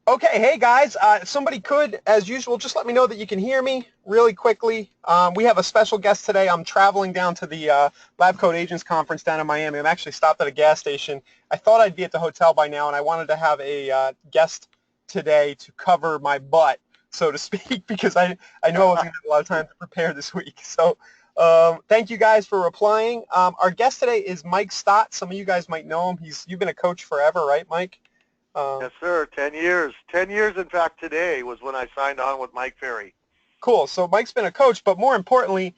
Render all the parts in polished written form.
Okay, hey guys, if somebody could, as usual, just let me know that you can hear me really quickly. We have a special guest today. I'm traveling down to the Lab Coat Agents Conference down in Miami. I'm actually stopped at a gas station. I thought I'd be at the hotel by now, and I wanted to have a guest today to cover my butt, so to speak, because I know I wasn't going to have a lot of time to prepare this week. So thank you guys for replying. Our guest today is Mike Stott. Some of you guys might know him. You've been a coach forever, right, Mike? Yes, sir. 10 years. 10 years, in fact, today was when I signed on with Mike Ferry. Cool. So Mike's been a coach, but more importantly,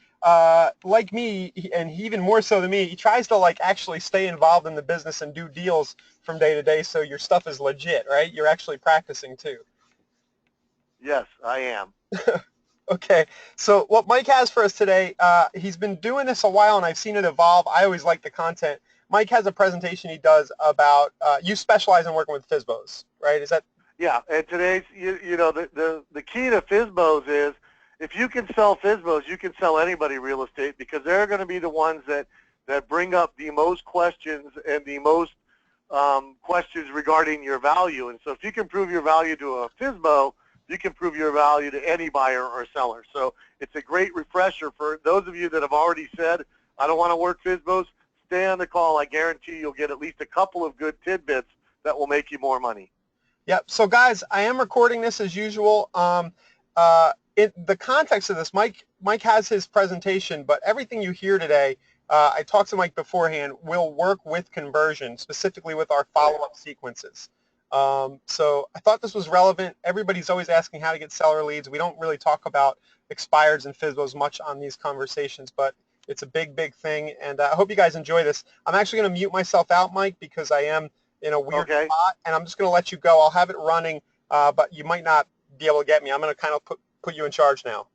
like me, and even more so than me, he tries to actually stay involved in the business and do deals from day to day. So your stuff is legit, right? You're actually practicing too. Yes, I am. Okay. So what Mike has for us today, he's been doing this a while, and I've seen it evolve. I always like the content. Mike has a presentation he does about you specialize in working with FSBOs, right? Is that? Yeah, and today's, the key to FSBOs is if you can sell FSBOs, you can sell anybody real estate because they're going to be the ones that bring up the most questions and the most questions regarding your value. And so if you can prove your value to a FSBO, you can prove your value to any buyer or seller. So it's a great refresher for those of you that have already said, I don't want to work FSBOs, stay on the call. I guarantee you'll get at least a couple of good tidbits that will make you more money. Yep. So guys, I am recording this as usual. The context of this, Mike has his presentation, but everything you hear today, I talked to Mike beforehand, will work with conversion, specifically with our follow-up sequences. So I thought this was relevant. Everybody's always asking how to get seller leads. We don't really talk about expireds and FSBOs much on these conversations, but it's a big, big thing, and I hope you guys enjoy this. I'm actually going to mute myself out, Mike, because I am in a weird spot, and I'm just going to let you go. I'll have it running, but you might not be able to get me. I'm going to kind of put you in charge now.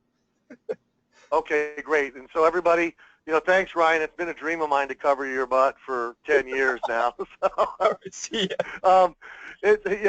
Okay, great. And so everybody, thanks, Ryan. It's been a dream of mine to cover your butt for 10 years now. All right, see ya.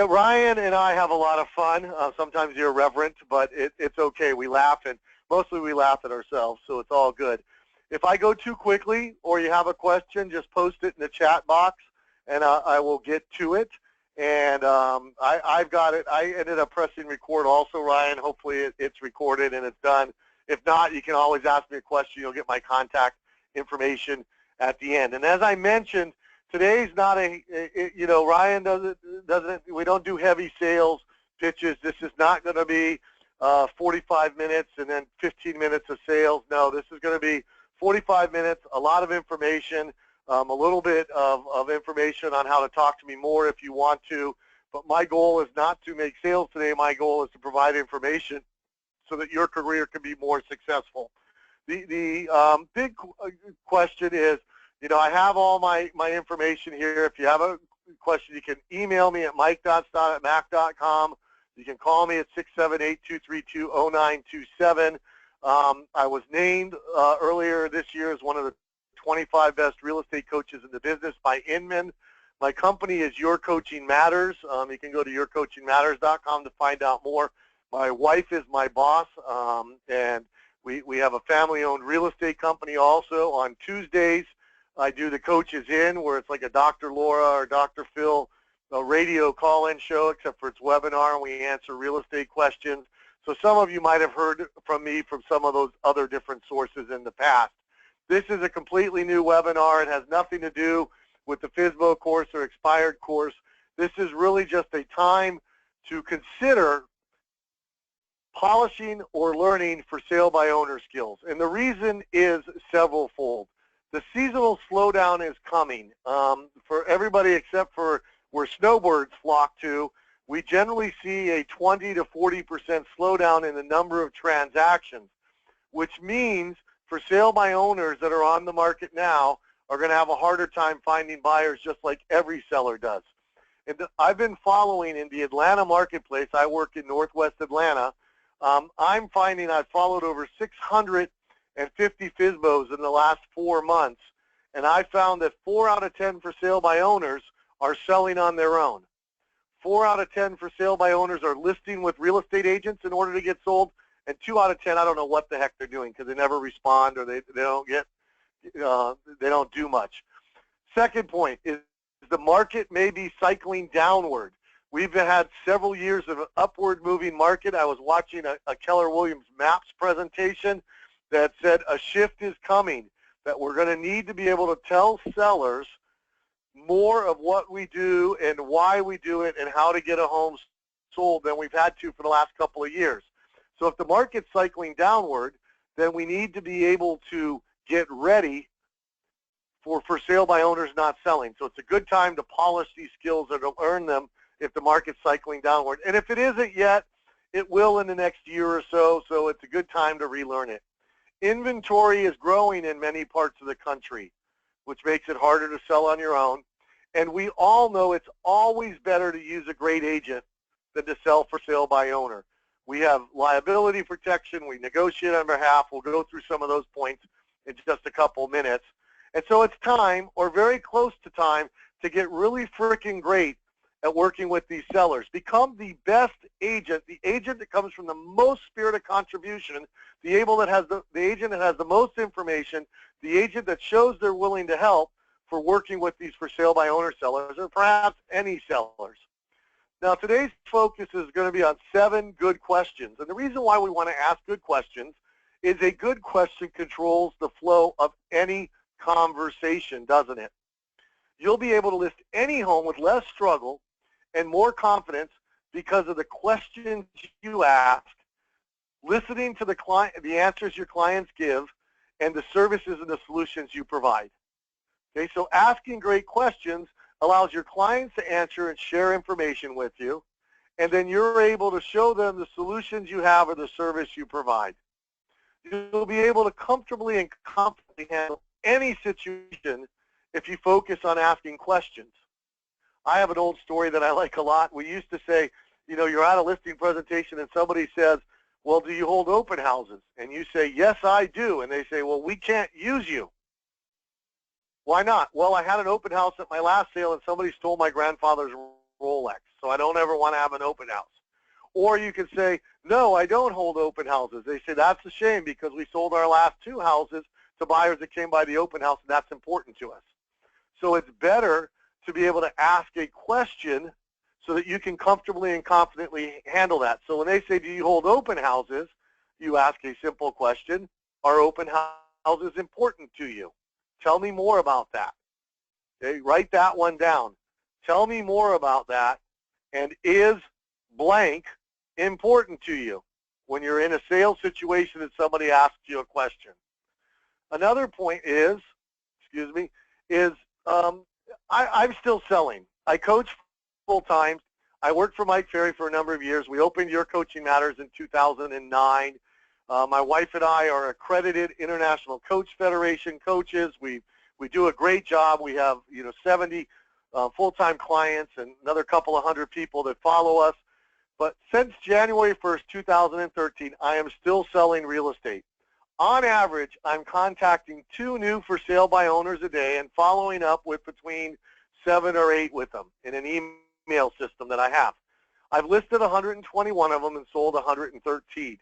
Ryan and I have a lot of fun. Sometimes irreverent, but it's okay. We laugh, and mostly we laugh at ourselves, so it's all good. If I go too quickly or you have a question, just post it in the chat box, and I will get to it. And I've got it. I ended up pressing record also, Ryan. Hopefully it's recorded and it's done. If not, you can always ask me a question. You'll get my contact information at the end. And as I mentioned, today's not Ryan doesn't, we don't do heavy sales pitches. This is not going to be 45 minutes and then 15 minutes of sales. No, this is going to be 45 minutes, a lot of information, a little bit of information on how to talk to me more if you want to. But my goal is not to make sales today. My goal is to provide information so that your career can be more successful. The big question is, I have all my information here. If you have a question, you can email me at mike.stott@mac.com. You can call me at 678-232-0927. I was named earlier this year as one of the 25 best real estate coaches in the business by Inman. My company is Your Coaching Matters. You can go to yourcoachingmatters.com to find out more. My wife is my boss, and we have a family-owned real estate company also. On Tuesdays, I do the Coaches In, where it's like a Dr. Laura or Dr. Phil radio call-in show, except for it's webinar, and we answer real estate questions. So some of you might have heard from me from some of those other different sources in the past. This is a completely new webinar. It has nothing to do with the FSBO course or expired course. This is really just a time to consider polishing or learning for sale by owner skills. And the reason is several-fold. The seasonal slowdown is coming. For everybody except for where snowbirds flock to, we generally see a 20 to 40% slowdown in the number of transactions, which means for sale by owners that are on the market now are going to have a harder time finding buyers, just like every seller does. And I've been following in the Atlanta marketplace. I work in Northwest Atlanta. I'm finding I've followed over 650 FSBOs in the last 4 months, and I found that 4 out of 10 for sale by owners are selling on their own. 4 out of 10 for sale by owners are listing with real estate agents in order to get sold, and 2 out of 10, I don't know what the heck they're doing because they never respond or they don't do much. Second point is the market may be cycling downward. We've had several years of an upward moving market. I was watching a Keller Williams Maps presentation that said a shift is coming, that we're going to need to be able to tell sellers more of what we do and why we do it and how to get a home sold than we've had to for the last couple of years. So if the market's cycling downward, then we need to be able to get ready for sale by owners not selling. So it's a good time to polish these skills or to learn them if the market's cycling downward. And if it isn't yet, it will in the next year or so, so it's a good time to relearn it. Inventory is growing in many parts of the country, which makes it harder to sell on your own. And we all know it's always better to use a great agent than to sell for sale by owner. We have liability protection. We negotiate on behalf. We'll go through some of those points in just a couple minutes. And so it's time, or very close to time, to get really freaking great at working with these sellers. Become the best agent, the agent that comes from the most spirit of contribution, the agent that has the most information, the agent that shows they're willing to help for working with these for sale by owner sellers, or perhaps any sellers. Now today's focus is going to be on 7 good questions. And the reason why we want to ask good questions is a good question controls the flow of any conversation, doesn't it? You'll be able to list any home with less struggle and more confidence because of the questions you ask, listening to the answers your clients give, and the services and the solutions you provide. Okay, so asking great questions allows your clients to answer and share information with you, and then you're able to show them the solutions you have or the service you provide. You'll be able to comfortably and confidently handle any situation if you focus on asking questions. I have an old story that I like a lot. We used to say, you know, you're at a listing presentation and somebody says, well, do you hold open houses? And you say, yes, I do. And they say, well, we can't use you. Why not? Well, I had an open house at my last sale and somebody stole my grandfather's Rolex, so I don't ever want to have an open house. Or you could say, no, I don't hold open houses. They say, that's a shame because we sold our last 2 houses to buyers that came by the open house, and that's important to us. So it's better to be able to ask a question so that you can comfortably and confidently handle that. So when they say, do you hold open houses, you ask a simple question. Are open houses important to you? Tell me more about that. Okay, write that one down. Tell me more about that. And is blank important to you when you're in a sales situation and somebody asks you a question? Another point is, I'm still selling. I coach full time. I worked for Mike Ferry for a number of years. We opened Your Coaching Matters in 2009. My wife and I are accredited International Coach Federation coaches. We do a great job. We have 70 full-time clients and another couple of hundred people that follow us. But since January 1st, 2013, I am still selling real estate. On average, I'm contacting 2 new for sale by owners a day and following up with between 7 or 8 with them in an email system that I have. I've listed 121 of them and sold 113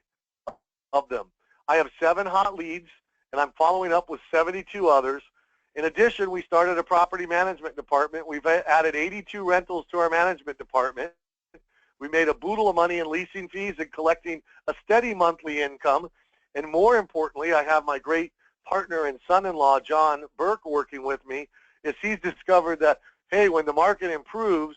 of them. I have 7 hot leads, and I'm following up with 72 others. In addition, we started a property management department. We've added 82 rentals to our management department. We made a boodle of money in leasing fees and collecting a steady monthly income. And more importantly, I have my great partner and son-in-law, John Burke, working with me, as he's discovered that, hey, when the market improves,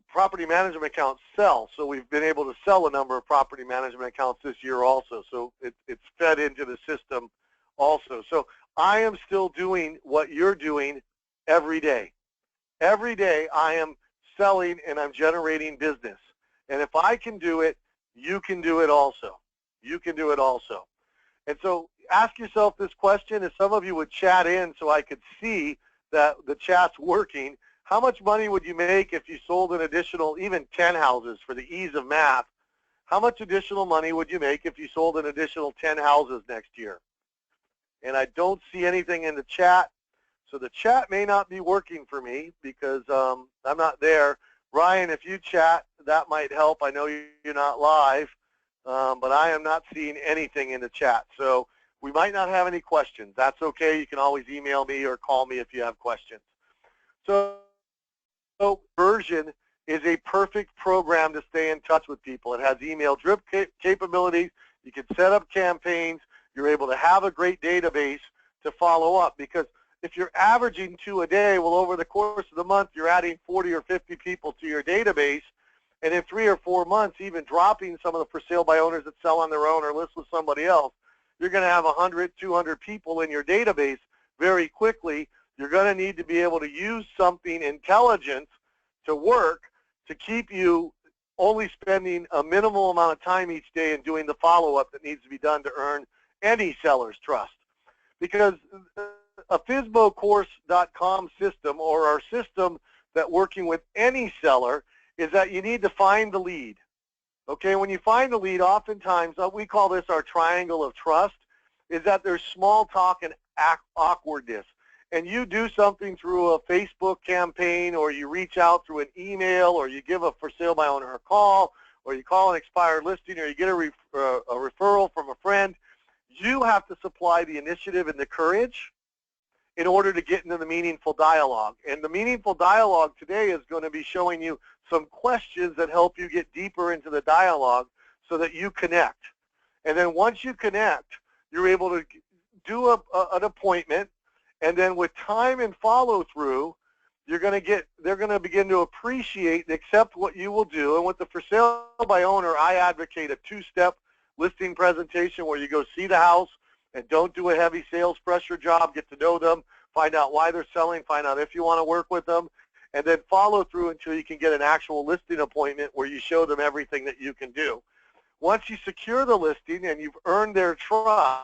property management accounts sell. So we've been able to sell a number of property management accounts this year also. So it's fed into the system also. So I am still doing what you're doing every day. Every day I am selling and I'm generating business. And if I can do it, you can do it also. You can do it also. And so ask yourself this question, if some of you would chat in so I could see that the chat's working, how much money would you make if you sold an additional even 10 houses for the ease of math? How much additional money would you make if you sold an additional 10 houses next year? And I don't see anything in the chat, so the chat may not be working for me because I'm not there. Ryan, if you chat, that might help. I know you're not live. But I am not seeing anything in the chat. So we might not have any questions. That's okay. You can always email me or call me if you have questions. So conversion is a perfect program to stay in touch with people. It has email drip capabilities. You can set up campaigns. You're able to have a great database to follow up, because if you're averaging 2 a day, well, over the course of the month, you're adding 40 or 50 people to your database. And in 3 or 4 months, even dropping some of the for sale by owners that sell on their own or list with somebody else, you're going to have 100, 200 people in your database very quickly. You're going to need to be able to use something intelligent to work to keep you only spending a minimal amount of time each day and doing the follow-up that needs to be done to earn any seller's trust. Because a FSBOcourse.com system, or our system that working with any seller, is that you need to find the lead. Okay, when you find the lead, oftentimes, we call this our triangle of trust, is that there's small talk and awkwardness. And you do something through a Facebook campaign, or you reach out through an email, or you give a for sale by owner a call, or you call an expired listing, or you get a referral from a friend. You have to supply the initiative and the courage in order to get into the meaningful dialogue. And the meaningful dialogue today is going to be showing you some questions that help you get deeper into the dialogue so that you connect. And then once you connect, you're able to do an appointment, and then with time and follow through, they're going to begin to appreciate and accept what you will do. And with the for sale by owner, I advocate a 2-step listing presentation where you go see the house and don't do a heavy sales pressure job. Get to know them, find out why they're selling, find out if you want to work with them, and then follow through until you can get an actual listing appointment where you show them everything that you can do. Once you secure the listing and you've earned their trust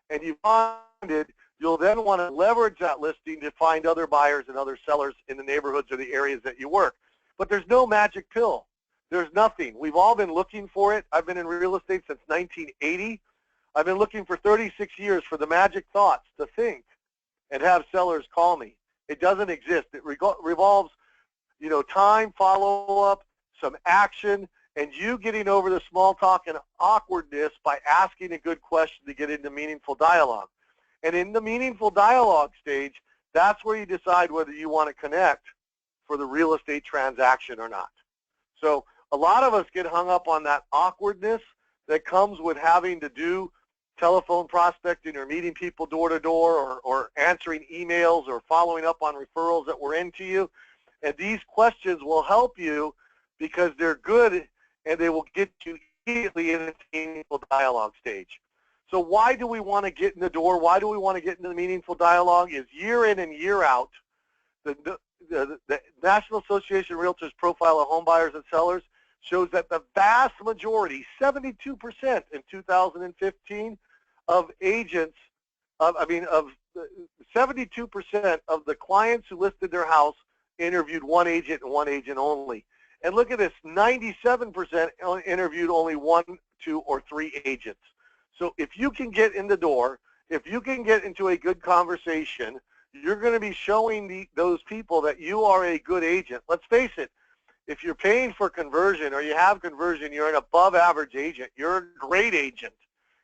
and you've bonded, you'll then want to leverage that listing to find other buyers and other sellers in the neighborhoods or the areas that you work. But there's no magic pill. There's nothing. We've all been looking for it. I've been in real estate since 1980. I've been looking for 36 years for the magic thoughts to think and have sellers call me. It doesn't exist. It revolves, time, follow-up, some action, and you getting over the small talk and awkwardness by asking a good question to get into meaningful dialogue. And in the meaningful dialogue stage, that's where you decide whether you want to connect for the real estate transaction or not. So a lot of us get hung up on that awkwardness that comes with having to do telephone prospecting or meeting people door to door, or answering emails or following up on referrals that were into you. And these questions will help you because they're good and they will get you immediately in a meaningful dialogue stage. So why do we want to get in the door? Why do we want to get into the meaningful dialogue? Is year in and year out, the National Association of Realtors profile of home buyers and sellers shows that the vast majority, 72% in 2015, of agents, 72% of the clients who listed their house interviewed one agent and one agent only. And look at this, 97% interviewed only 1, 2, or 3 agents. So if you can get in the door, if you can get into a good conversation, you're going to be showing those people that you are a good agent. Let's face it, if you're paying for conversion or you have conversion, you're an above average agent. You're a great agent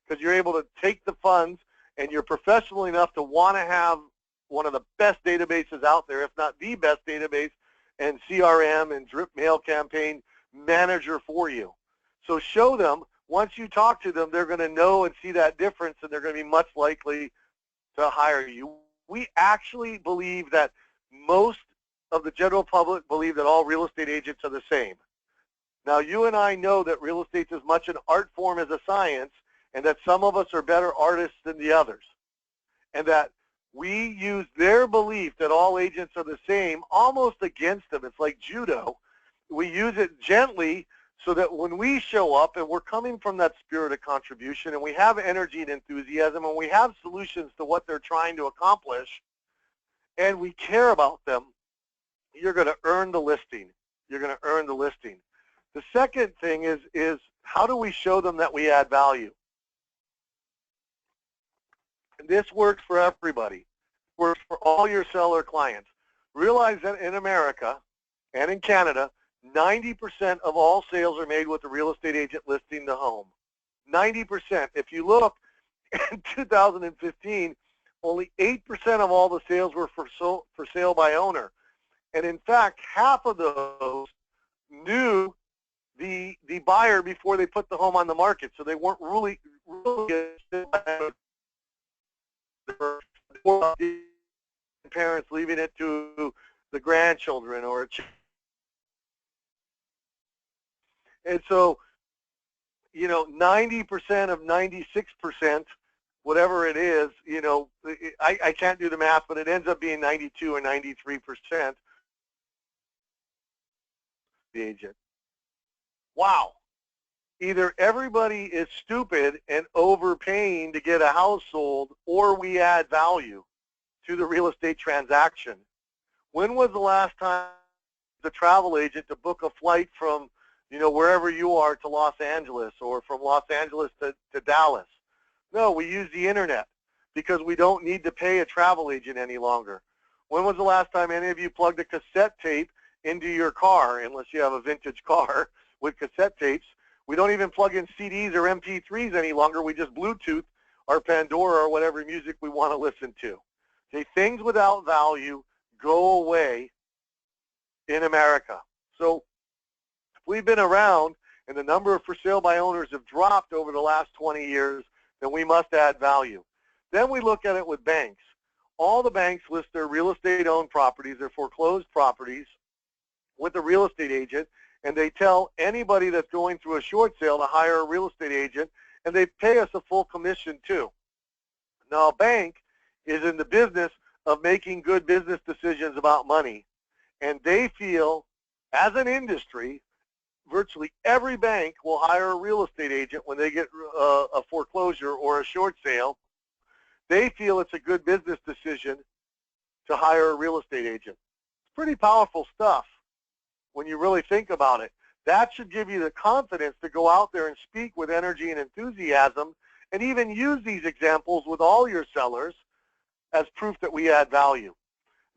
because you're able to take the funds and you're professional enough to want to have one of the best databases out there, if not the best database, and CRM and drip mail campaign manager for you. So show them. Once you talk to them, they're going to know and see that difference, and they're going to be much likely to hire you. We actually believe that most of the general public believe that all real estate agents are the same. Now, you and I know that real estate is as much an art form as a science, and that some of us are better artists than the others, and that we use their belief that all agents are the same almost against them. It's like judo. We use it gently so that when we show up and we're coming from that spirit of contribution and we have energy and enthusiasm and we have solutions to what they're trying to accomplish and we care about them, you're going to earn the listing. You're going to earn the listing. The second thing is how do we show them that we add value? And this works for everybody. It works for all your seller clients. Realize that in America and in Canada, 90% of all sales are made with a real estate agent listing the home. 90%. If you look, in 2015, only 8% of all the sales were for sale by owner. And in fact, half of those knew the buyer before they put the home on the market, so they weren't really parents leaving it to the grandchildren or and so 90% of 96%, whatever it is, I can't do the math, but it ends up being 92 or 93% the agent. Wow. Either everybody is stupid and overpaying to get a house sold, or we add value to the real estate transaction. When was the last time the travel agent to book a flight from, wherever you are to Los Angeles, or from Los Angeles to Dallas? No, we use the internet because we don't need to pay a travel agent any longer. When was the last time any of you plugged a cassette tape into your car, unless you have a vintage car with cassette tapes? We don't even plug in CDs or MP3s any longer. We just Bluetooth our Pandora or whatever music we want to listen to. Okay, things without value go away in America. So if we've been around and the number of for sale by owners have dropped over the last 20 years, then we must add value. Then we look at it with banks. All the banks list their real estate owned properties, their foreclosed properties, with a real estate agent, and they tell anybody that's going through a short sale to hire a real estate agent, and they pay us a full commission too. Now, a bank is in the business of making good business decisions about money, and they feel, as an industry, virtually every bank will hire a real estate agent when they get a foreclosure or a short sale. They feel it's a good business decision to hire a real estate agent. It's pretty powerful stuff when you really think about it. That should give you the confidence to go out there and speak with energy and enthusiasm, and even use these examples with all your sellers as proof that we add value.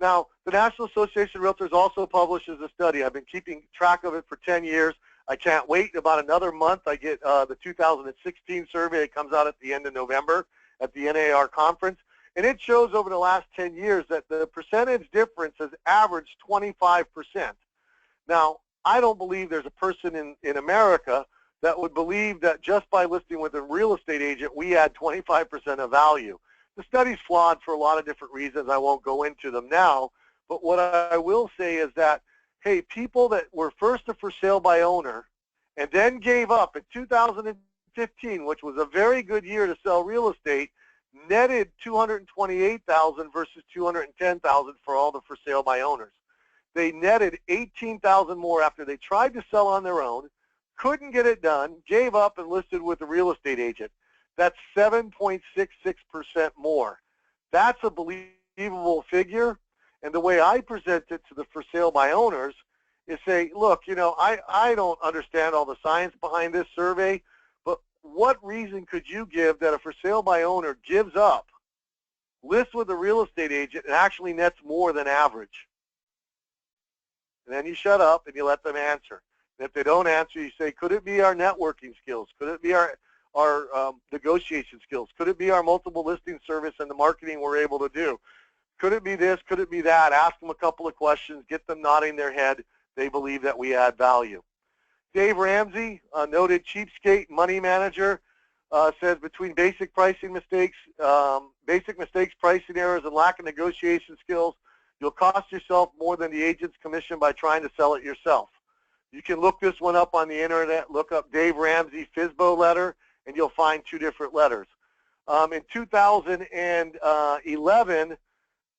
Now, the National Association of Realtors also publishes a study. I've been keeping track of it for 10 years. I can't wait. In about another month, I get the 2016 survey. It comes out at the end of November at the NAR conference. And it shows over the last 10 years that the percentage difference has averaged 25%. Now, I don't believe there's a person in America that would believe that just by listing with a real estate agent, we add 25% of value. The study's flawed for a lot of different reasons. I won't go into them now. But what I will say is that, hey, people that were first a for sale by owner and then gave up in 2015, which was a very good year to sell real estate, netted $228,000 versus $210,000 for all the for sale by owners. They netted $18,000 more after they tried to sell on their own, couldn't get it done, gave up, and listed with a real estate agent. That's 7.66% more. That's a believable figure. And the way I present it to the for sale by owners is say, look, I don't understand all the science behind this survey, but what reason could you give that a for sale by owner gives up, lists with a real estate agent, and actually nets more than average? And then you shut up and you let them answer. And if they don't answer, you say, could it be our networking skills? Could it be our negotiation skills? Could it be our multiple listing service and the marketing we're able to do? Could it be this? Could it be that? Ask them a couple of questions. Get them nodding their head. They believe that we add value. Dave Ramsey, a noted cheapskate money manager, says between basic pricing mistakes, pricing errors, and lack of negotiation skills, you'll cost yourself more than the agent's commission by trying to sell it yourself. You can look this one up on the internet. Look up Dave Ramsey FSBO letter, and you'll find two different letters. In 2011,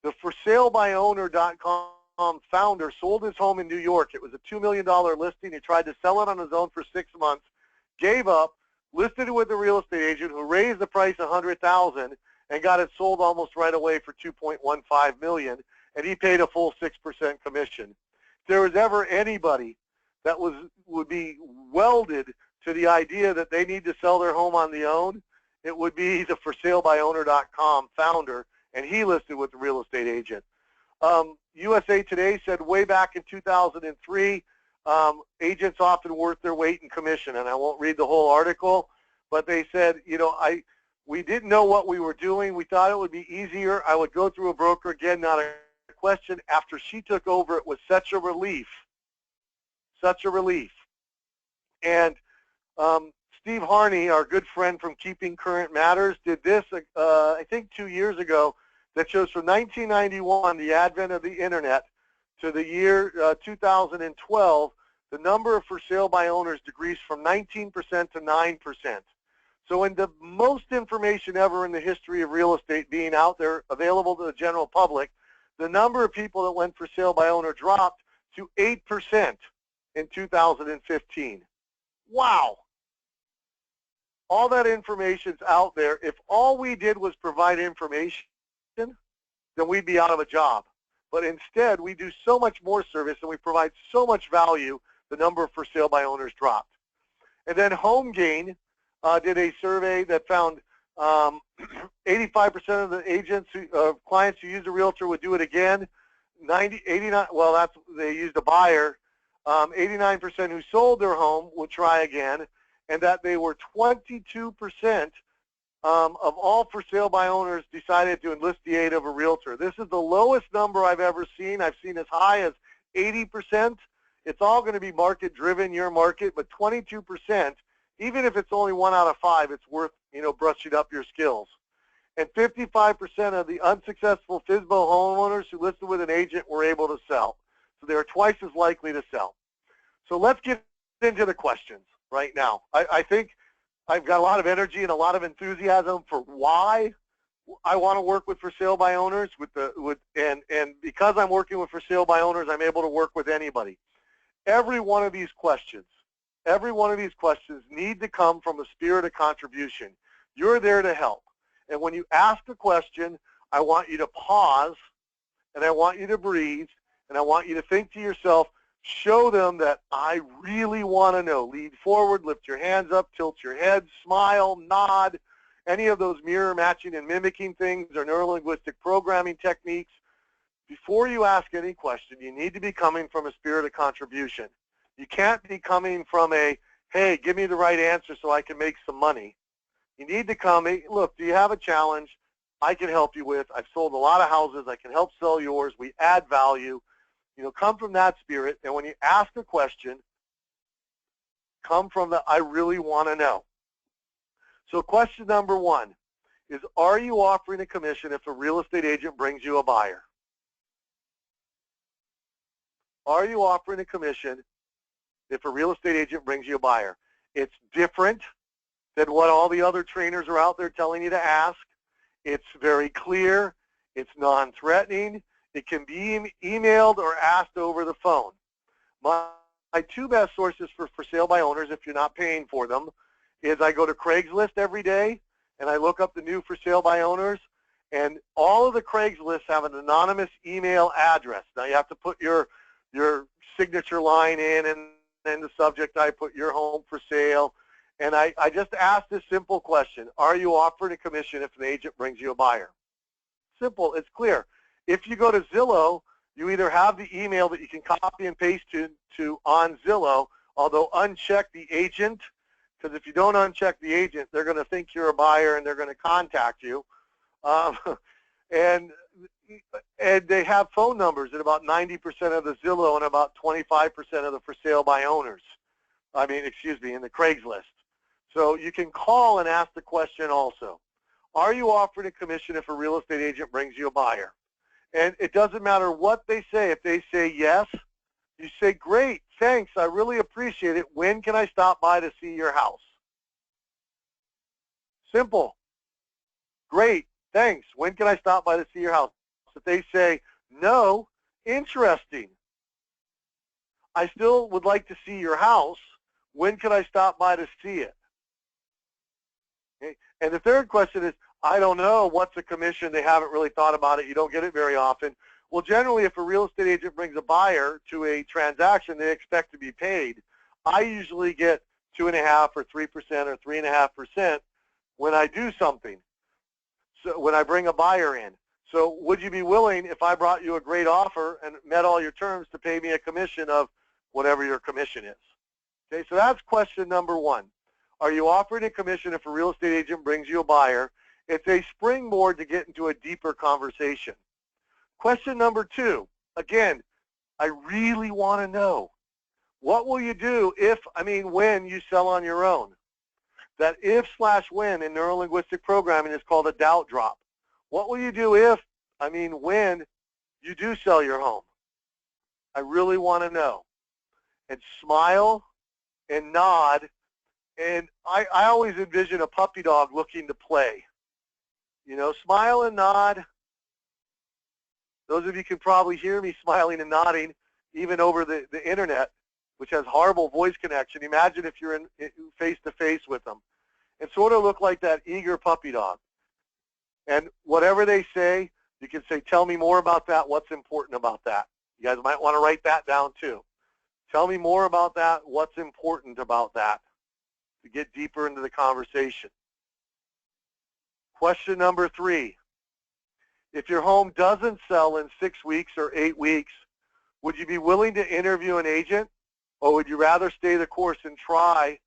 the ForSaleByOwner.com founder sold his home in New York. It was a $2 million listing. He tried to sell it on his own for 6 months, gave up, listed it with a real estate agent who raised the price $100,000 and got it sold almost right away for $2.15 million, and he paid a full 6% commission. If there was ever anybody that would be welded to the idea that they need to sell their home on their own, it would be the ForSaleByOwner.com founder, and he listed with the real estate agent. USA Today said way back in 2003, agents often worth their weight in commission, and I won't read the whole article, but they said, we didn't know what we were doing. We thought it would be easier. I would go through a broker again, not a question. After she took over, it was such a relief. Such a relief. And Steve Harney, our good friend from Keeping Current Matters, did this, I think 2 years ago, that shows from 1991, the advent of the internet, to the year 2012, the number of for sale by owners decreased from 19% to 9%. So in the most information ever in the history of real estate being out there available to the general public, the number of people that went for sale by owner dropped to 8% in 2015. Wow. All that information's out there. If all we did was provide information, then we'd be out of a job. But instead, we do so much more service and we provide so much value, the number of for sale by owners dropped. And then HomeGain did a survey that found 85% of the agents, clients who used a realtor would do it again. 89, well, they used a buyer. 89% who sold their home would try again, and that they were 22% of all for sale by owners decided to enlist the aid of a realtor. This is the lowest number I've ever seen. I've seen as high as 80%. It's all going to be market driven, your market, but 22%, even if it's only 1 out of 5, it's worth, brushing up your skills. And 55% of the unsuccessful FSBO homeowners who listed with an agent were able to sell. So they're twice as likely to sell. So let's get into the questions right now. I think I've got a lot of energy and a lot of enthusiasm for why I want to work with for sale by owners and because I'm working with for sale by owners, I'm able to work with anybody. Every one of these questions need to come from a spirit of contribution. You're there to help. And when you ask a question, I want you to pause, and I want you to breathe, and I want you to think to yourself, show them that I really want to know. Lean forward, lift your hands up, tilt your head, smile, nod, any of those mirror matching and mimicking things or neurolinguistic programming techniques. Before you ask any question, you need to be coming from a spirit of contribution. You can't be coming from a, hey, give me the right answer so I can make some money. You need to come, look, do you have a challenge I can help you with? I've sold a lot of houses. I can help sell yours. We add value. Come from that spirit. And when you ask a question, come from the I really want to know. So question number 1 is, are you offering a commission if a real estate agent brings you a buyer? Are you offering a commission if a real estate agent brings you a buyer? It's different than what all the other trainers are out there telling you to ask. It's very clear. It's non-threatening. It can be emailed or asked over the phone. My 2 best sources for sale by owners, if you're not paying for them, is I go to Craigslist every day and I look up the new for sale by owners, and all of the Craigslist have an anonymous email address. Now you have to put your signature line in, and in the subject I put your home for sale. And I just ask this simple question: are you offering a commission if an agent brings you a buyer? Simple, it's clear. If you go to Zillow, you either have the email that you can copy and paste to on Zillow, although uncheck the agent, because if you don't uncheck the agent, they're going to think you're a buyer and they're going to contact you. And they have phone numbers at about 90% of the Zillow and about 25% of the for sale by owners. In the Craigslist. So you can call and ask the question also. Are you offering a commission if a real estate agent brings you a buyer? And it doesn't matter what they say. If they say yes, you say, great, thanks, I really appreciate it. When can I stop by to see your house? Simple. Great, thanks. When can I stop by to see your house? If they say no, interesting. I still would like to see your house. When can I stop by to see it? Okay. And the third question is, I don't know, what's a commission? They haven't really thought about it. You don't get it very often. Well, generally, if a real estate agent brings a buyer to a transaction, they expect to be paid. I usually get 2.5% or 3% or 3.5% when I do something. So when I bring a buyer in. So would you be willing, if I brought you a great offer and met all your terms, to pay me a commission of whatever your commission is? Okay, so that's question number 1. Are you offering a commission if a real estate agent brings you a buyer? It's a springboard to get into a deeper conversation. Question number 2, again, I really want to know. What will you do when you sell on your own? That if/when in neurolinguistic programming is called a doubt drop. What will you do when you do sell your home? I really want to know. And smile and nod. And I always envision a puppy dog looking to play. You know, smile and nod. Those of you can probably hear me smiling and nodding even over the internet, which has horrible voice connection. Imagine if you're in face-to-face with them. And sort of look like that eager puppy dog. And whatever they say, you can say, tell me more about that. What's important about that? You guys might want to write that down too. Tell me more about that. What's important about that? To get deeper into the conversation. Question number 3. If your home doesn't sell in 6 weeks or 8 weeks, would you be willing to interview an agent, or would you rather stay the course and try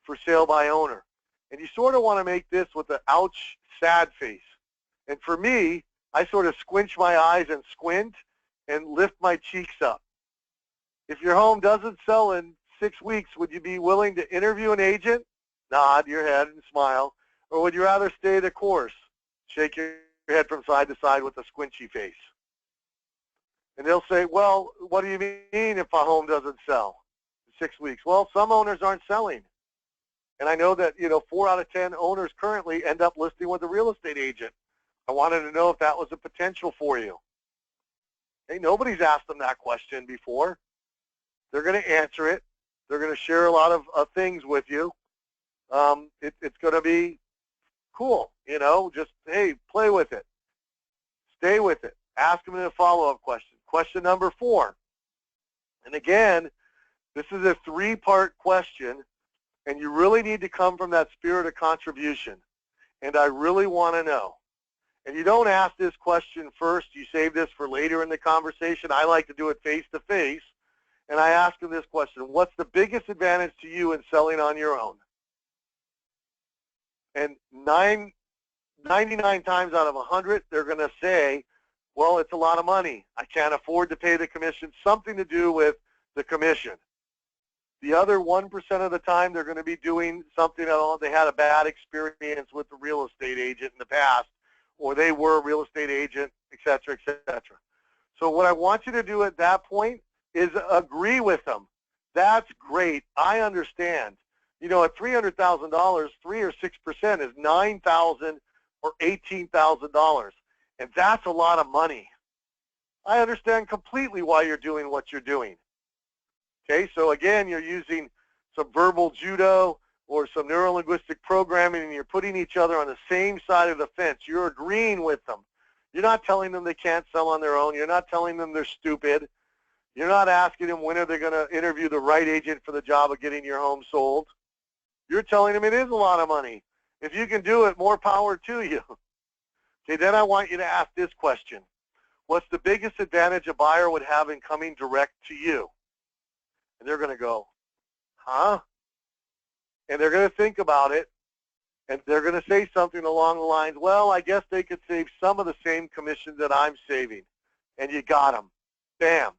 for sale by owner? And you sort of want to make this with an ouch, sad face. And for me, I sort of squinch my eyes and squint and lift my cheeks up. If your home doesn't sell in 6 weeks, would you be willing to interview an agent? Nod your head and smile. Or would you rather stay the course? Shake your head from side to side with a squinchy face. And they'll say, well, what do you mean if a home doesn't sell in 6 weeks? Well, some owners aren't selling. And I know that, 4 out of 10 owners currently end up listing with a real estate agent. I wanted to know if that was a potential for you. Hey, nobody's asked them that question before. They're going to answer it. They're going to share a lot of things with you. It's going to be cool, just, hey, play with it. Stay with it. Ask them a follow-up question. Question number 4. And again, this is a 3-part question, and you really need to come from that spirit of contribution. And I really want to know. And you don't ask this question first. You save this for later in the conversation. I like to do it face-to-face. And I ask them this question: what's the biggest advantage to you in selling on your own? And 99 times out of 100, they're going to say, well, it's a lot of money. I can't afford to pay the commission. Something to do with the commission. The other 1% of the time, they're going to be doing something else. They had a bad experience with the real estate agent in the past, or they were a real estate agent, et cetera, et cetera. So what I want you to do at that point is agree with them. That's great. I understand. At $300,000, 3 or 6% is $9,000 or $18,000, and that's a lot of money. I understand completely why you're doing what you're doing. Okay, so again, you're using some verbal judo or some neurolinguistic programming, and you're putting each other on the same side of the fence. You're agreeing with them. You're not telling them they can't sell on their own. You're not telling them they're stupid. You're not asking them when are they going to interview the right agent for the job of getting your home sold. You're telling them it is a lot of money. If you can do it, more power to you. Okay, then I want you to ask this question. What's the biggest advantage a buyer would have in coming direct to you? And they're going to go, huh? And they're going to think about it, and they're going to say something along the lines, well, I guess they could save some of the same commission that I'm saving. And you got them. Bam.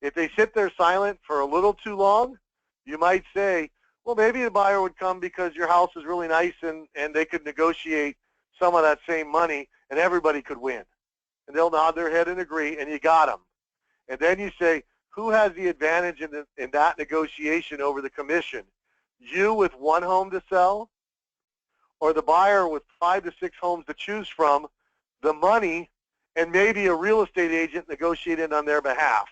If they sit there silent for a little too long, you might say, well, maybe the buyer would come because your house is really nice and they could negotiate some of that same money and everybody could win. And they'll nod their head and agree, and you got them. And then you say, who has the advantage in that negotiation over the commission? You with 1 home to sell, or the buyer with 5 to 6 homes to choose from, the money, and maybe a real estate agent negotiating on their behalf?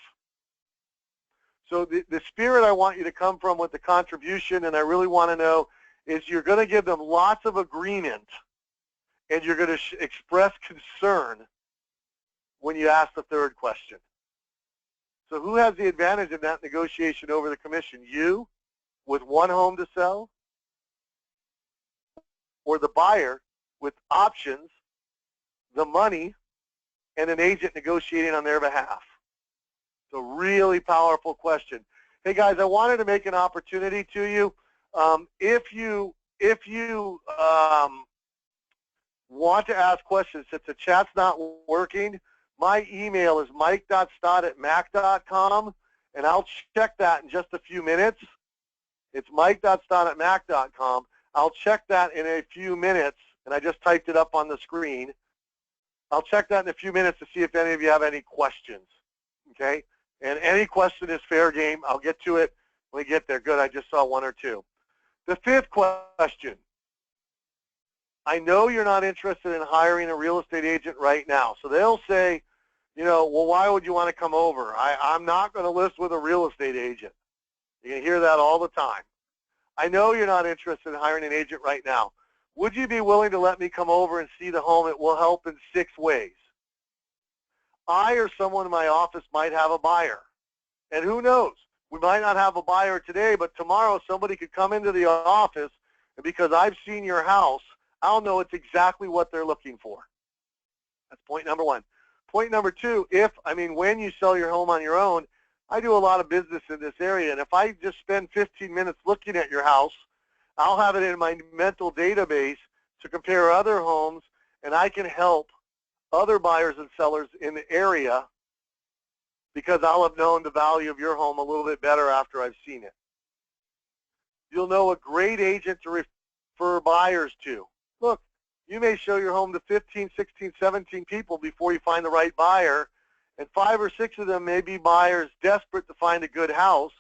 So the spirit I want you to come from with the contribution, and I really want to know, is you're going to give them lots of agreement, and you're going to express concern when you ask the 3rd question. So who has the advantage in that negotiation over the commission? You with 1 home to sell, or the buyer with options, the money, and an agent negotiating on their behalf? It's a really powerful question. Hey guys, I wanted to make an opportunity to you. If you want to ask questions, since the chat's not working, my email is mike.stott@mac.com, and I'll check that in just a few minutes. It's mike.stott@mac.com. I'll check that in a few minutes, and I just typed it up on the screen. I'll check that in a few minutes to see if any of you have any questions, okay? And any question is fair game. I'll get to it when we get there. Good, I just saw one or two. The fifth question. I know you're not interested in hiring a real estate agent right now. So they'll say, you know, well, why would you want to come over? I'm not going to list with a real estate agent. You can hear that all the time. I know you're not interested in hiring an agent right now. Would you be willing to let me come over and see the home? It will help in 6 ways. I or someone in my office might have a buyer. And who knows? We might not have a buyer today, but tomorrow somebody could come into the office, and because I've seen your house, I'll know it's exactly what they're looking for. That's point number one. Point number two, when you sell your home on your own, I do a lot of business in this area, and if I just spend 15 minutes looking at your house, I'll have it in my mental database to compare other homes, and I can help other buyers and sellers in the area because I'll have known the value of your home a little bit better after I've seen it. You'll know a great agent to refer buyers to. Look, you may show your home to 15, 16, 17 people before you find the right buyer, and 5 or 6 of them may be buyers desperate to find a good house.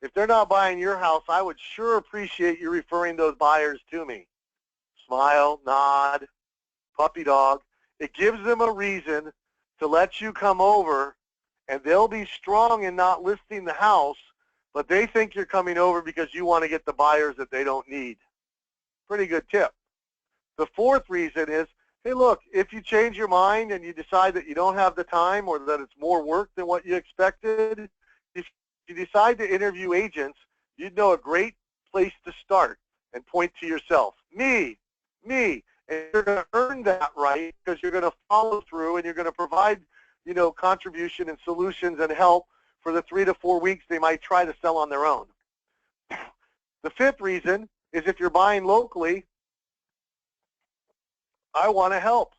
If they're not buying your house, I would sure appreciate you referring those buyers to me. Smile, nod, puppy dog. It gives them a reason to let you come over, and they'll be strong in not listing the house, but they think you're coming over because you want to get the buyers that they don't need. Pretty good tip. The fourth reason is, hey, look, if you change your mind and you decide that you don't have the time or that it's more work than what you expected, if you decide to interview agents, you'd know a great place to start and point to yourself. Me. And you're going to earn that right because you're going to follow through and you're going to provide, contribution and solutions and help for the 3 to 4 weeks they might try to sell on their own. The fifth reason is if you're buying locally, I want to help.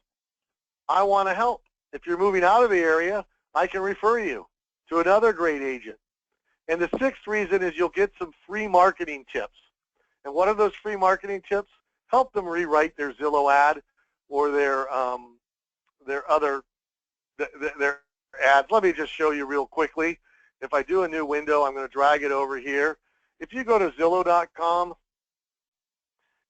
If you're moving out of the area, I can refer you to another great agent. And the sixth reason is you'll get some free marketing tips. And what are those free marketing tips? Help them rewrite their Zillow ad or their ads. Let me just show you real quickly. If I do a new window, I'm going to drag it over here. If you go to Zillow.com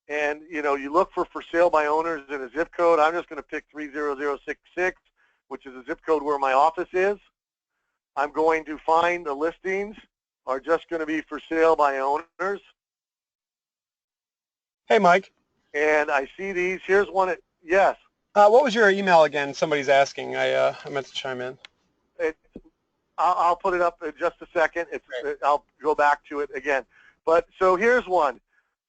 and you look for sale by owners in a zip code, I'm just going to pick 30066, which is a zip code where my office is. I'm going to find the listings are just going to be for sale by owners. Hey, Mike. And I see these. Here's one. Yes. What was your email again? Somebody's asking. I meant to chime in. I'll put it up in just a second. I'll go back to it again. But so here's one.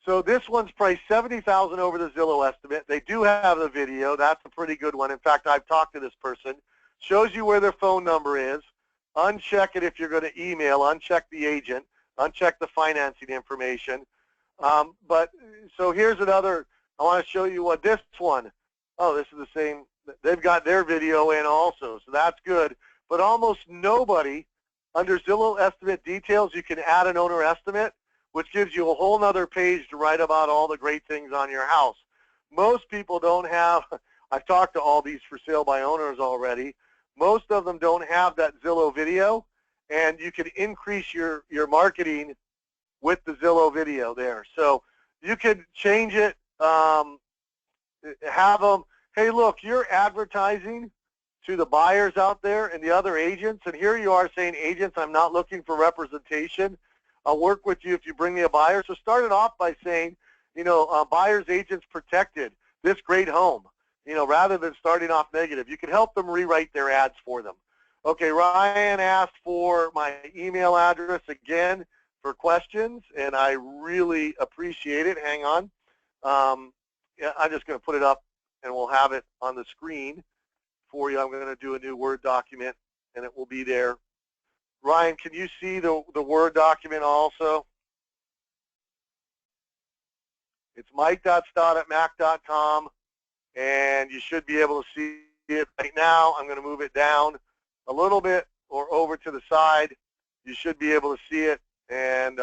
So this one's priced $70,000 over the Zillow estimate. They do have the video. That's a pretty good one. In fact, I've talked to this person. Shows you where their phone number is. Uncheck it if you're going to email. Uncheck the agent. Uncheck the financing information. But so here's another. I want to show you what this one. Oh, this is the same. They've got their video in also, so that's good. But almost nobody under Zillow estimate details, you can add an owner estimate, which gives you a whole nother page to write about all the great things on your house. Most people don't have. I've talked to all these for sale by owners already. Most of them don't have that Zillow video, and you can increase your marketing with the Zillow video there. So you could change it, have them, hey, look, you're advertising to the buyers out there and the other agents, and here you are saying, agents, I'm not looking for representation. I'll work with you if you bring me a buyer. So start it off by saying, buyers, agents protected, this great home, rather than starting off negative. You can help them rewrite their ads for them. Okay, Ryan asked for my email address again for questions, and I really appreciate it. Hang on. Yeah, I'm just going to put it up, and we'll have it on the screen for you. I'm going to do a new Word document, and it will be there. Ryan, can you see the Word document also? It's mike.stott@mac.com, and you should be able to see it right now. I'm going to move it down a little bit or over to the side. you should be able to see it. And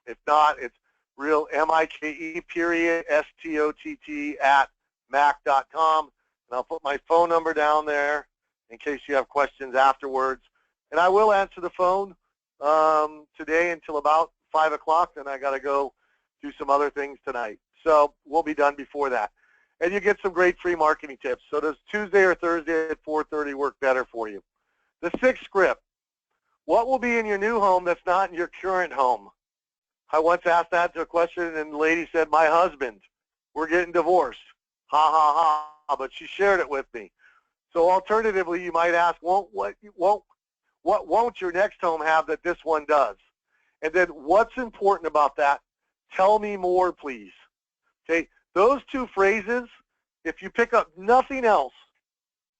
if not, it's real MIKE period STOTT at mac.com. And I'll put my phone number down there in case you have questions afterwards. And I will answer the phone today until about 5 o'clock. Then I got to go do some other things tonight. So we'll be done before that. And you get some great free marketing tips. So does Tuesday or Thursday at 4:30 work better for you? The sixth script. What will be in your new home that's not in your current home? I once asked that to a question, and the lady said, my husband. We're getting divorced. Ha, ha, ha. But she shared it with me. So alternatively, you might ask, what won't your next home have that this one does? And then what's important about that? Tell me more, please. Okay, those two phrases, if you pick up nothing else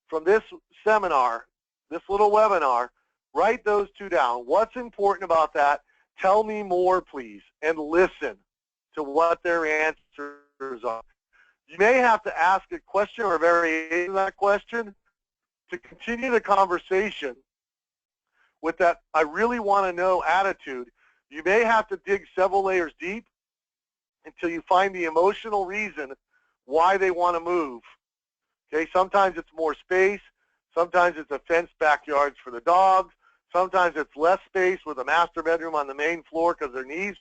from this seminar, this little webinar, write those two down. What's important about that? Tell me more, please, and listen to what their answers are. You may have to ask a question or a variation of that question to continue the conversation with that I really want to know attitude. You may have to dig several layers deep until you find the emotional reason why they want to move. Okay, sometimes it's more space. Sometimes it's a fenced backyards for the dogs. Sometimes it's less space with a master bedroom on the main floor because their knees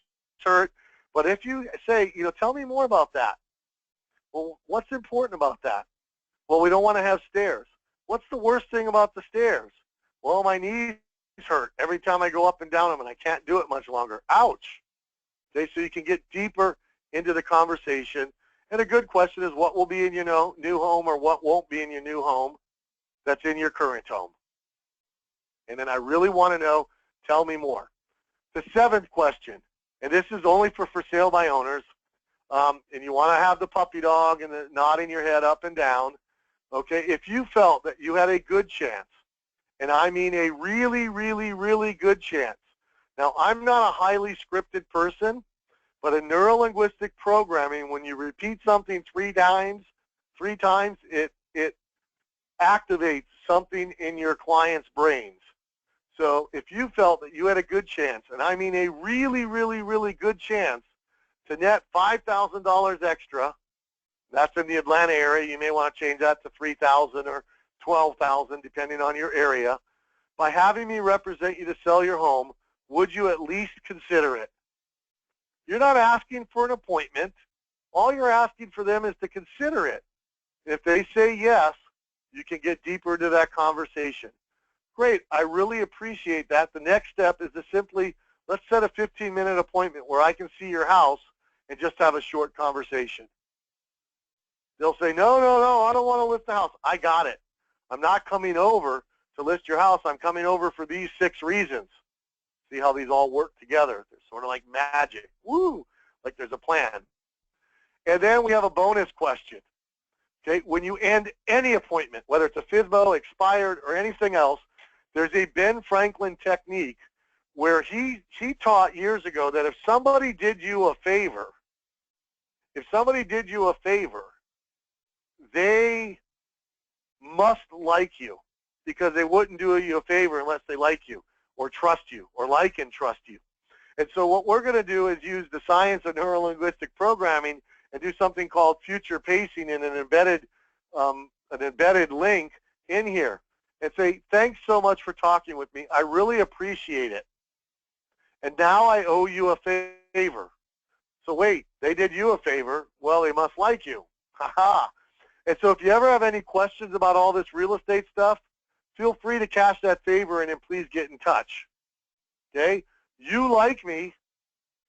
hurt. But if you say, tell me more about that. Well, what's important about that? Well, we don't want to have stairs. What's the worst thing about the stairs? Well, my knees hurt every time I go up and down them, and I can't do it much longer. Ouch. Okay, so you can get deeper into the conversation. And a good question is, what will be in your new home, or what won't be in your new home that's in your current home? And then I really want to know, tell me more. The seventh question, and this is only for sale by owners, and you want to have the puppy dog and the nodding your head up and down. Okay, if you felt that you had a good chance, and I mean a really, really, really good chance. Now, I'm not a highly scripted person, but in neuro-linguistic programming, when you repeat something three times, it activates something in your client's brains. So if you felt that you had a good chance, and I mean a really, really, really good chance to net $5,000 extra, that's in the Atlanta area. You may want to change that to $3,000 or $12,000, depending on your area. By having me represent you to sell your home, would you at least consider it? You're not asking for an appointment. All you're asking for them is to consider it. If they say yes, you can get deeper into that conversation. Great, I really appreciate that. The next step is to simply, let's set a 15-minute appointment where I can see your house and just have a short conversation. They'll say, no, I don't want to list the house. I got it. I'm not coming over to list your house. I'm coming over for these 6 reasons. See how these all work together. They're sort of like magic. Woo! Like there's a plan. And then we have a bonus question. Okay, when you end any appointment, whether it's a FSBO, expired, or anything else, there's a Ben Franklin technique where he taught years ago that if somebody did you a favor, they must like you, because they wouldn't do you a favor unless they like you or trust you or like and trust you. And so what we're going to do is use the science of neuro-linguistic programming and do something called future pacing in an embedded link in here and say, thanks so much for talking with me. I really appreciate it. And now I owe you a favor. So wait, they did you a favor. Well, they must like you. Ha-ha. And so if you ever have any questions about all this real estate stuff, feel free to cash that favor in and please get in touch. Okay? You like me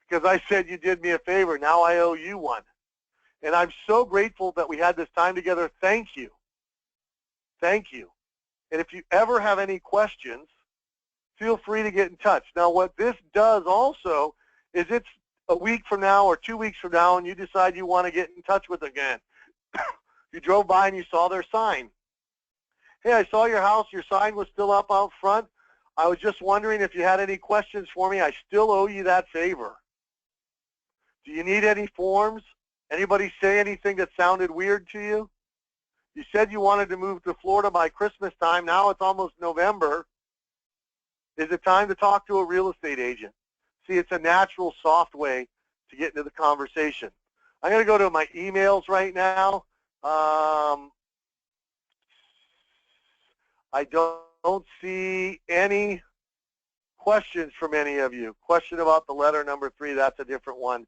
because I said you did me a favor. Now I owe you one. And I'm so grateful that we had this time together. Thank you. Thank you. And if you ever have any questions, feel free to get in touch. Now, what this does also is it's a week from now or 2 weeks from now and you decide you want to get in touch with them again. You drove by and you saw their sign. Hey, I saw your house. Your sign was still up out front. I was just wondering if you had any questions for me. I still owe you that favor. Do you need any forms? Anybody say anything that sounded weird to you? You said you wanted to move to Florida by Christmas time. Now it's almost November. Is it time to talk to a real estate agent? See, it's a natural, soft way to get into the conversation. I'm going to go to my emails right now. I don't see any questions from any of you. Question about the letter number 3, that's a different one.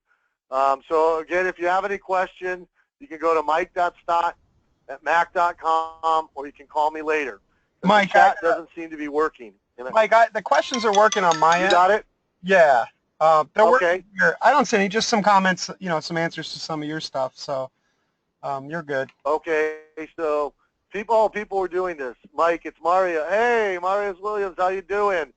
So again, if you have any questions, you can go to mike.stott@mac.com, or you can call me later. Mike, the chat doesn't seem to be working. Mike, the questions are working on my end. You got it? Yeah. They're Okay. working here. I don't see any, just some comments, some answers to some of your stuff. So you're good. Okay, so people are doing this. Mike, it's Maria. Hey, Marius Williams, how you doing?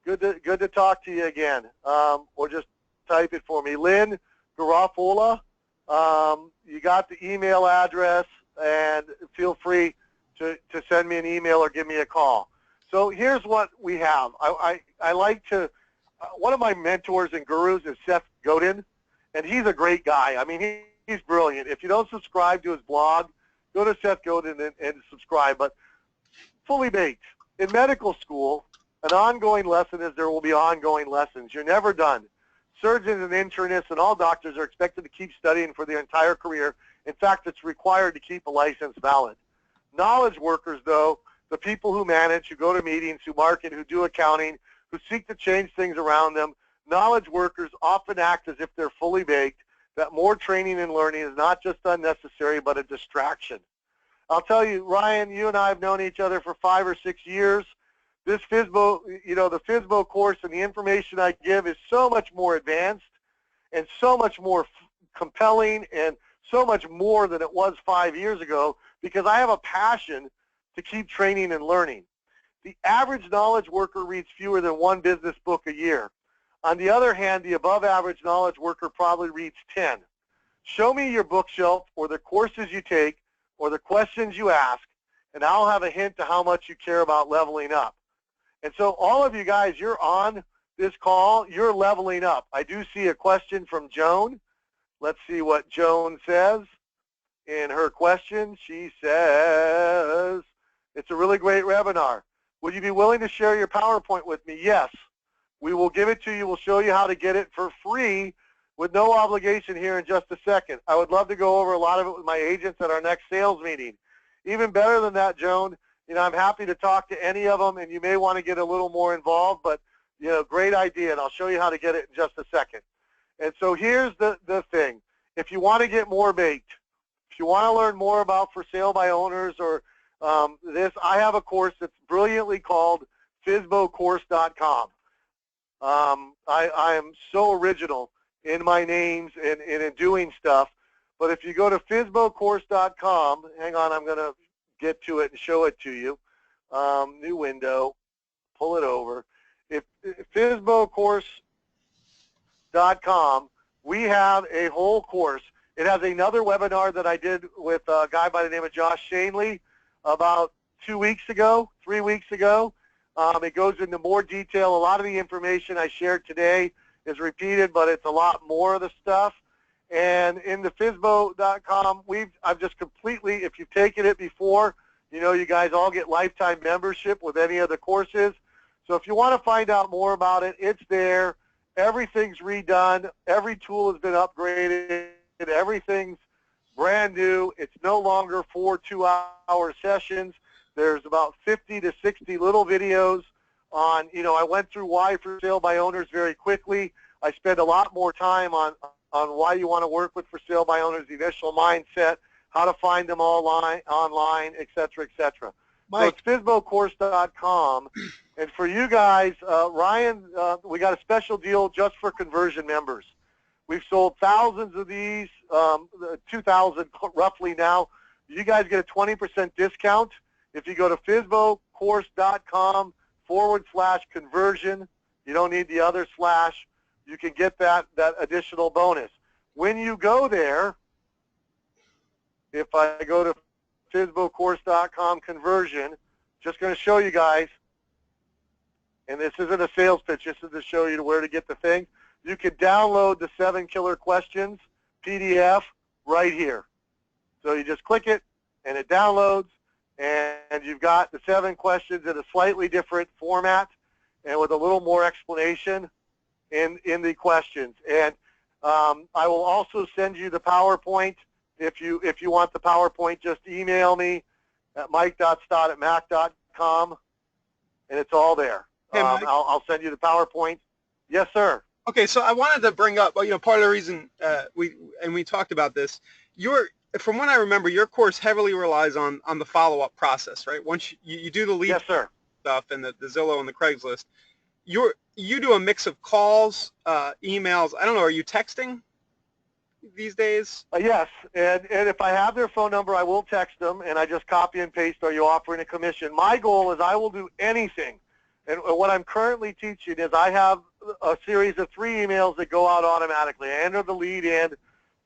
Good to talk to you again. Or just type it for me. Lynn Garofola, you got the email address, and feel free to send me an email or give me a call. So here's what we have. I like to, one of my mentors and gurus is Seth Godin, and he's a great guy. I mean, he's brilliant. If you don't subscribe to his blog, go to Seth Godin and subscribe. But fully baked. In medical school, an ongoing lesson is there will be ongoing lessons. You're never done. Surgeons and internists and all doctors are expected to keep studying for their entire career. In fact, it's required to keep a license valid. Knowledge workers, though, the people who manage, who go to meetings, who market, who do accounting, who seek to change things around them, knowledge workers often act as if they're fully baked, that more training and learning is not just unnecessary, but a distraction. I'll tell you, Ryan, you and I have known each other for 5 or 6 years. This FSBO, the FSBO course and the information I give is so much more advanced and so much more compelling and so much more than it was 5 years ago, because I have a passion to keep training and learning. The average knowledge worker reads fewer than 1 business book a year. On the other hand, the above average knowledge worker probably reads 10. Show me your bookshelf or the courses you take or the questions you ask, and I'll have a hint to how much you care about leveling up. And so all of you guys, you're on this call, you're leveling up. I do see a question from Joan. Let's see what Joan says in her question. She says, it's a really great webinar. Would you be willing to share your PowerPoint with me? Yes. We will give it to you. We'll show you how to get it for free with no obligation here in just a second. I would love to go over a lot of it with my agents at our next sales meeting. Even better than that, Joan, I'm happy to talk to any of them, and you may want to get a little more involved, but, great idea, and I'll show you how to get it in just a second. And so here's the thing. If you want to get more baked, if you want to learn more about for sale by owners or I have a course that's brilliantly called FSBOcourse.com. I am so original in my names and in doing stuff, but if you go to FSBOcourse.com, hang on, I'm going to get to it and show it to you. New window, pull it over. If FSBOcourse.com, we have a whole course. It has another webinar that I did with a guy by the name of Josh Shanley about 2 weeks ago, 3 weeks ago. It goes into more detail. A lot of the information I shared today is repeated, but it's a lot more of the stuff. And in the FSBO.com, I've just completely, if you've taken it before, you guys all get lifetime membership with any of the courses. So if you want to find out more about it, it's there. Everything's redone. Every tool has been upgraded. Everything's brand new. It's no longer 4 2-hour sessions. There's about 50 to 60 little videos on, I went through why for sale by owners very quickly. I spend a lot more time on why you want to work with for sale by owners, the initial mindset, how to find them online, et cetera, et cetera. Mike. So it's FSBOcourse.com. And for you guys, Ryan, we got a special deal just for conversion members. We've sold thousands of these, 2,000 roughly now. You guys get a 20% discount if you go to FSBOcourse.com/conversion. You don't need the other slash. You can get that additional bonus. When you go there, if I go to FSBOcourse.com conversion, just going to show you guys, and this isn't a sales pitch, this is to show you where to get the thing. You can download the 7 Killer Questions PDF right here. So you just click it, and it downloads, and you've got the 7 questions in a slightly different format. and with a little more explanation in the questions. And I will also send you the PowerPoint. If you want the PowerPoint, just email me at mike.stott@mac.com, and it's all there. Hey, Mike. I'll send you the PowerPoint. Yes, sir. Okay, so I wanted to bring up, part of the reason we talked about this. From what I remember, your course heavily relies on the follow-up process, right? Once you do the lead Yes, sir. stuff and the Zillow and the Craigslist, you do a mix of calls, emails. I don't know. Are you texting these days? Yes, and if I have their phone number, I will text them, and I just copy and paste, are you offering a commission? My goal is I will do anything. And what I'm currently teaching is I have a series of 3 emails that go out automatically. I enter the lead in,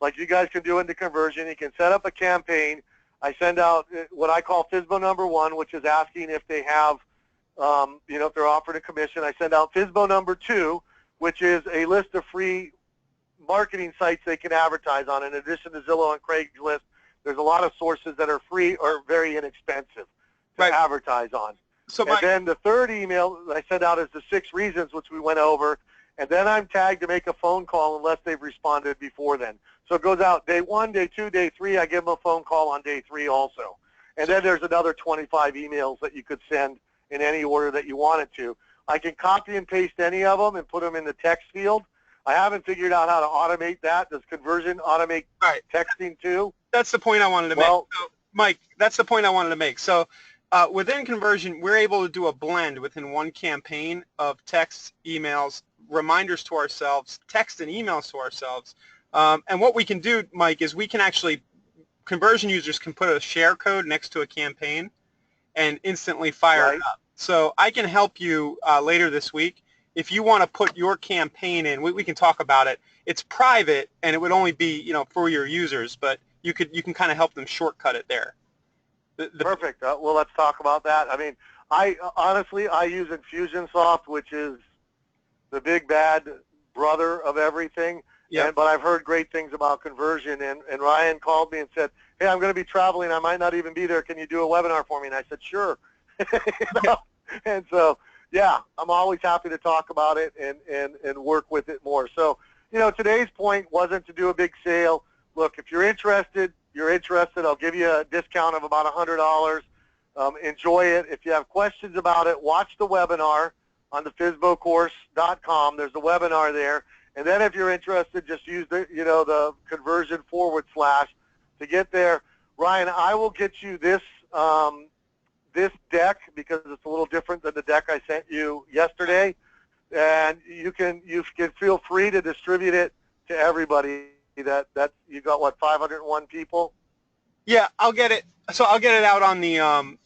like you guys can do in the conversion. You can set up a campaign. I send out what I call FSBO number 1, which is asking if they have, if they're offering a commission. I send out FSBO number 2, which is a list of free marketing sites they can advertise on. In addition to Zillow and Craigslist, there's a lot of sources that are free or very inexpensive to advertise on. So then the third email I send out is the 6 reasons, which we went over, and then I'm tagged to make a phone call unless they've responded before then. So it goes out day 1, day 2, day 3. I give them a phone call on day 3 also. And then there's another 25 emails that you could send in any order that you wanted to. I can copy and paste any of them and put them in the text field. I haven't figured out how to automate that. Does Conversion automate texting too? That's the point I wanted to make. So, Mike, that's the point I wanted to make. So within Conversion, we're able to do a blend within one campaign of texts, emails, reminders to ourselves, text and emails to ourselves. And what we can do, Mike, is we can actually, Conversion users can put a share code next to a campaign and instantly fire it up. So I can help you later this week. If you want to put your campaign in, we can talk about it. It's private, and it would only be for your users, but you can kind of help them shortcut it there. Perfect. Well, let's talk about that. I mean, honestly I use Infusionsoft, which is the big bad brother of everything. Yeah. But I've heard great things about Conversion, and Ryan called me and said, hey, I'm going to be traveling. I might not even be there. Can you do a webinar for me? And I said, sure. And so, yeah, I'm always happy to talk about it and work with it more. So, today's point wasn't to do a big sale. Look, if you're interested, I'll give you a discount of about $100. Enjoy it. If you have questions about it, watch the webinar on the FSBOcourse.com. There's a webinar there. And then if you're interested, just use the, the conversion / to get there. Ryan, I will get you this this deck because it's a little different than the deck I sent you yesterday, and you can feel free to distribute it to everybody. That you got 501 people. Yeah, I'll get it. So I'll get it out on the I'll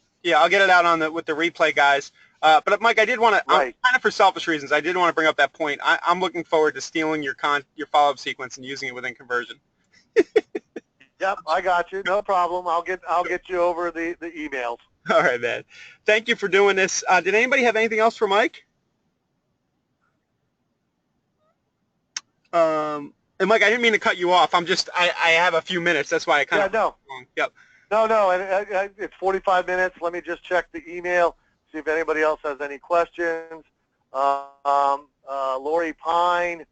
get it out on with the replay guys. But Mike, I did want to, kind of for selfish reasons, I did want to bring up that point. I'm looking forward to stealing your follow-up sequence and using it within Conversion. Yep, I got you. No problem. I'll get you over the emails. All right, man. Thank you for doing this. Did anybody have anything else for Mike? And Mike, I didn't mean to cut you off. I have a few minutes. That's why I kind of. No. Yep. No. And it's 45 minutes. Let me just check the email, see if anybody else has any questions. Lori Pine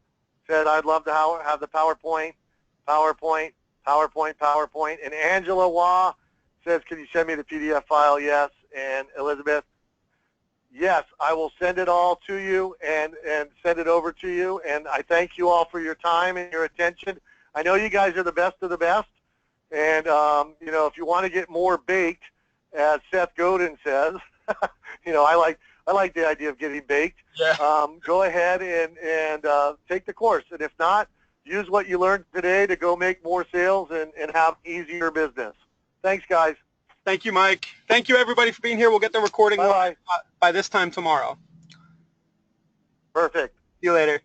said, I'd love to have the PowerPoint. And Angela Wah says, can you send me the PDF file? Yes. And Elizabeth, yes, I will send it all to you and send it over to you. And I thank you all for your time and your attention. I know you guys are the best of the best. And, if you want to get more baked, as Seth Godin says, I like the idea of getting baked. Yeah. Go ahead and take the course. And if not, use what you learned today to go make more sales and have easier business. Thanks, guys. Thank you, Mike. Thank you, everybody, for being here. We'll get the recording by this time tomorrow. Perfect. See you later.